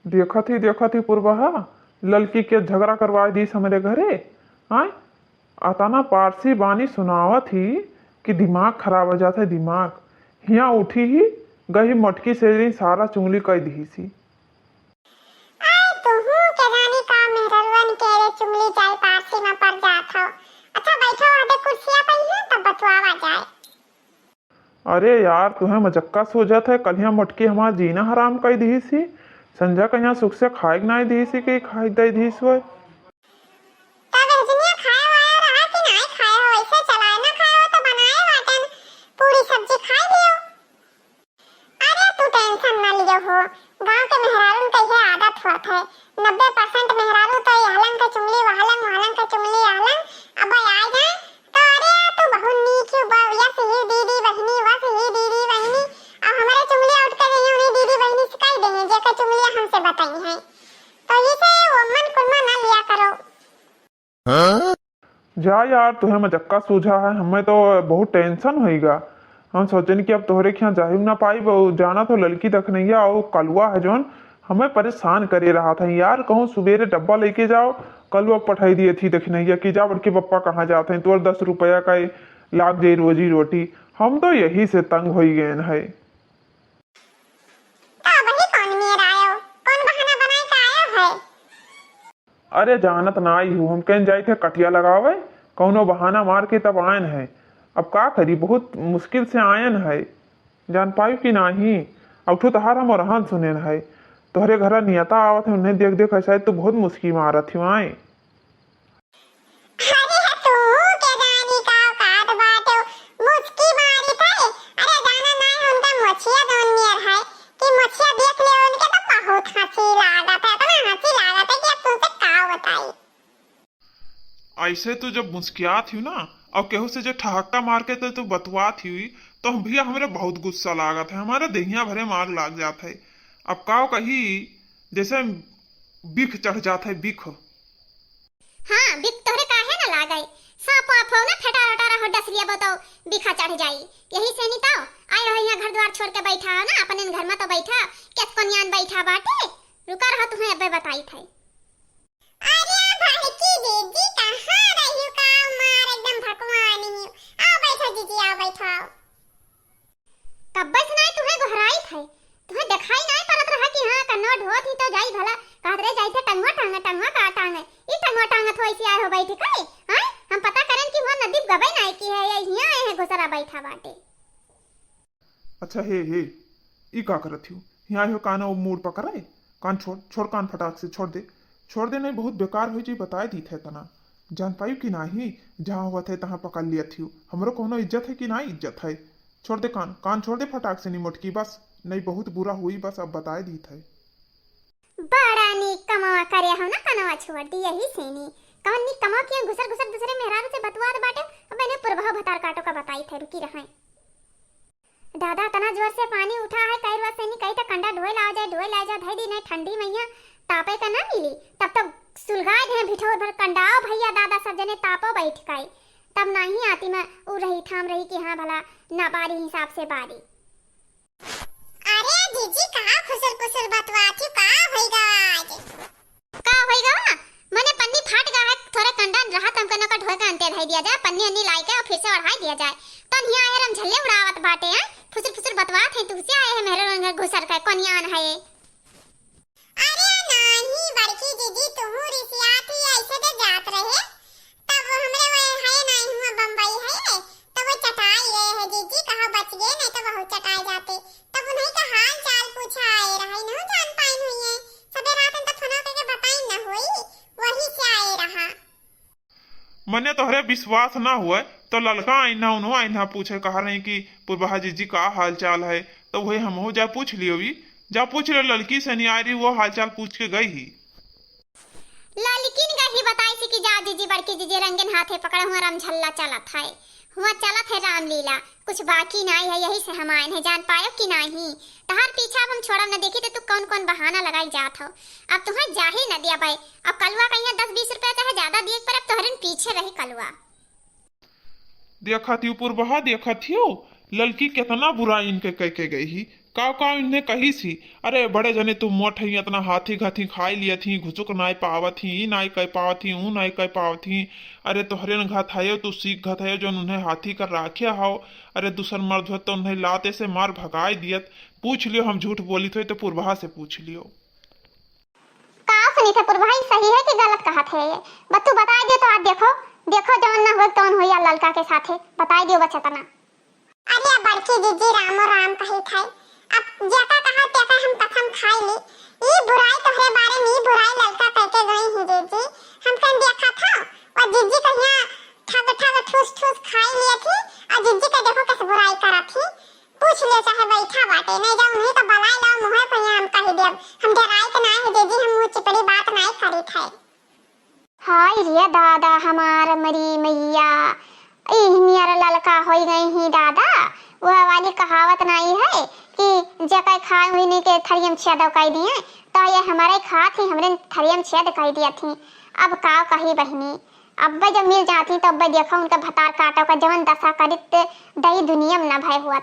देखा थी पूर्वा लड़की के झगड़ा करवा दी हमारे घरे। आय अताना पारसी बानी सुनावत ही कि दिमाग खराब हो जाता है दिमाग। हिया उठी ही गई मटकी से रही सारा चुंगली कह दी सी। आय तुहू के जानी का मेहरवन के रे चुंगली जाय पारसी में पड़ जात हो। अच्छा बैठो आधे कुर्सियां पई है तब बतवावा जाए। अरे यार तुम्हें मजक्का सोचत है कल यहाँ मटकी हमारा जीना हराम कह दी सी। संजय का यहाँ सुख से खाए नहीं दी सी कि खाए दे दी सो। तब हजनिया खाए वाया रहा कि नहीं खाए हो ऐसे चलाए ना खाए हो तो बनाए वाटन पूरी सब्जी खाए लियो। अरे तू टेंशन ना लियो हो। गांव के मेहरारू के ये आदत होत है 90% मेहरारू तो हलन के चुंगली वहलन के चुंगली हलन अब आ जाए तो अरे तू बहुत नीक हो बा यस ही दीदी बहनी वस ही दीदी बहनी अब हमारे चुंगली उठ कर रही उन्हें दीदी बहनी सिखाई देंगे जे के चुंगली हमसे बताई हैं तो इसे वो मन कुलमा ना लिया करो। जा यार तुम्हें मजक्का सूझा है हमें तो बहुत टेंशन होगा। हम सोचन कि अब तोहरे के यहाँ जा ना पाई जाना तो लड़की तक नहीं है और कलुआ है जोन हमें परेशान करे रहा था यार। कहूँ सुबेरे डब्बा लेके जाओ कलुआ पठाई दिए थी देखने कि जा बड़के पप्पा कहाँ जाते हैं तो 10 रुपया का लाग जाए रोजी रोटी। हम तो यही से तंग हो गए है। अरे जानत ना आई हूँ हम कहीं जाए थे कटिया लगावे कौनो बहाना मार के तब आयन है। अब का करी बहुत मुश्किल से आयन है जान पाई कि नहीं। अब तो तहार हम रहन सुने है तोहरे घर नियता आवत है उन्हें देख देख ऐसा तो बहुत मुश्किल मारत थी आए। ऐसे तो जब मुस्किया थी ना और केहू से जो ठहक्का मार के तो बतवा थी हुई तो हम भैया हमारे बहुत गुस्सा लागा था हमारे दहिया भरे मार लाग जाता है। अब काओ कही जैसे बिख चढ़ जाता है बिख। हाँ बिख तोहरे काहे ना लागई सांप आप हो ना फटा फटा हो डसलिया बताओ बिखा चढ़ जाई यही से नहीं तो आए रहो यहाँ घर द्वार छोड़ के बैठा हो ना अपने घर में तो बैठा केस कोनियान बैठा बाटे रुका रहा तुम्हें अबे बताई थे। अरे भाई की दीदी कहां रही हो का मार एकदम भगवान ही आओ बैठो दीदी आओ बैठो। कब सुनाई तुम्हें घहराई थे तुम्हें दिखाई नहीं पड़त रहा कि हां कन्नो ढोत ही तो जाई भला कहत रे जाई थे टंगवा का टांग ई टंगवा टांग तो ऐसे आए हो बैठे काई हां हम पता करन कि वो नदी गबई नहीं की है यहां आए हैं घुसरा बैठा बाटे। अच्छा हे ई का करत हो यहाँ हो कान मूड पकड़ाए कान छोड़ कान फटाक से छोड़ दे नहीं बहुत बेकार हो जी बताए दी थे तना जान पाई कि नहीं जहाँ हुआ थे तहाँ पकड़ लिया थी हमरो कोनो इज्जत है कि ना इज्जत है। छोड़ दे कान छोड़ दे फटाक से नहीं मोटकी बस नहीं बहुत बुरा हुई बस अब बताए दी थे। बड़ा नी कमावा करे हो ना कनवा छोड़ दी यही से नी कौन नी कमाव किया घुसर दूसरे मेहरारू से बतवा दे बाटे अब मैंने पुरभा भतार काटो का बताई थे रुकी रहे दादा तना जोर से पानी उठा है कई बार से नहीं कहीं तो कंडा ढोए ला जाए धई दी नहीं ठंडी मैया तापे का ना मिली तब तक सुलगाए है भिठो भर कंडाओ भैया दादा सब जने तापो बैठ गए तब नहीं आती मैं उ रही थाम रही कि हाँ भला ना बारी हिसाब से बारी। अरे जीजी कहां खुसर बतवाती का होएगा मने पन्नी फाट गया है थोड़े कंडा रहा तुमको न का ढोए का अंते धई दिया जाए पन्नी अन्नी लाई के और फिर से ओढ़ाई दिया जाए तो हिया आए हम झल्ले उड़ावत बाटे हैं फुसर बतवात है तुसे आए है मेरे रंग घुसर का कोनियान है। अरे नहीं बड़की दीदी तुहू रिसियाती ऐसे दे जात रहे तब हमरे वह है नहीं हुआ बंबई है तो वो चटाई रहे है दीदी कहां बच गए नहीं तो बहुत चटाई जाते तब उन्हीं का हाल चाल पूछा आए रहा नहीं जान पाई हुई है सबे रात तक फोन करके बताई ना हुई वही से आए रहा। मने तोहरे विश्वास ना हुआ तो ललका आईना पूछे कहा रही कि पूर्वा जी का हाल चाल है तो वही हम जा पूछ लियो भी जा पूछ ले लड़की से नहीं आ रही वो हाल चाल पूछ के गई ही लड़किन का ही बताई थी कि जा दीदी बड़की दीदी रंगन हाथे पकड़ा हुआ राम झल्ला चलत है हुआ चलत है रामलीला कुछ बाकी नहीं है यही से हम आए हैं जान पायो कि नहीं तहार पीछा हम छोड़ा न देखी तो तू कौन बहाना लगाई जात हो अब तुम्हें जा ही न दिया भाई अब कलवा कहीं 10-20 रुपया चाहे ज्यादा दिए पर अब तोहरे पीछे रही कलवा देखा थी ऊपर बहा देखा थी लड़की कितना बुरा इनके कह के गई ही का इन्हें कही सी, अरे बड़े जने तुम मोट ही इतना हाथी घाथी खाई लिया थी, घुसुक नाई पावत ही, ई नाई कह पावत ही, ऊ नाई कह पावत ही। अरे तोहरे न घात है तू सीख घत है जो उन्हें हाथी कर राखे हो। अरे दूसर मर्द हो तो उन्हें लाते से मार भगाई दियत। पूछ लियो हम झूठ बोली थे तो पुरभा से पूछ लियो। का सुनी थे भाई, सही है कि गलत कहा थे ये? बस तू बता दे तो आज देखो देखो जौन ना हो तौन हो या ललका के साथे बता दियो बच्चा तना। अरे बड़की जीजी राम राम कही थे, अब जका कहा तेका हम कसम खाई ली। ई बुराई तोहरे बारे में ई बुराई ललका कह के गई ही जीजी, हम कन देखा था और जीजी कहिया ठग ठग ठूस ठूस खाई लिए थी और जीजी का देखो कैसे बुराई करा थी। पूछ ले चाहे बैठा बाटे, नहीं जाऊं नहीं तो बलाई लाओ मुहे कहिया हम कही देब। हम डराई के नहीं जीजी, हम मुंह चिपड़ी बात नहीं करी थे। हाय रे दादा हमार मरी मैया, इहनियर ललका हो गई ही दादा। वह वाली कहावत नहीं है कि जकै खाए हुई नहीं के थरियम छेद कई दिए, तो ये हमारे खात ही हमरे थरियम छेद कई दिया थी। अब का कही बहनी, अब जब मिल जाती तो अब देखो उनका भतार काटो का जवन दशा करित दही दुनिया में न भय हुआ।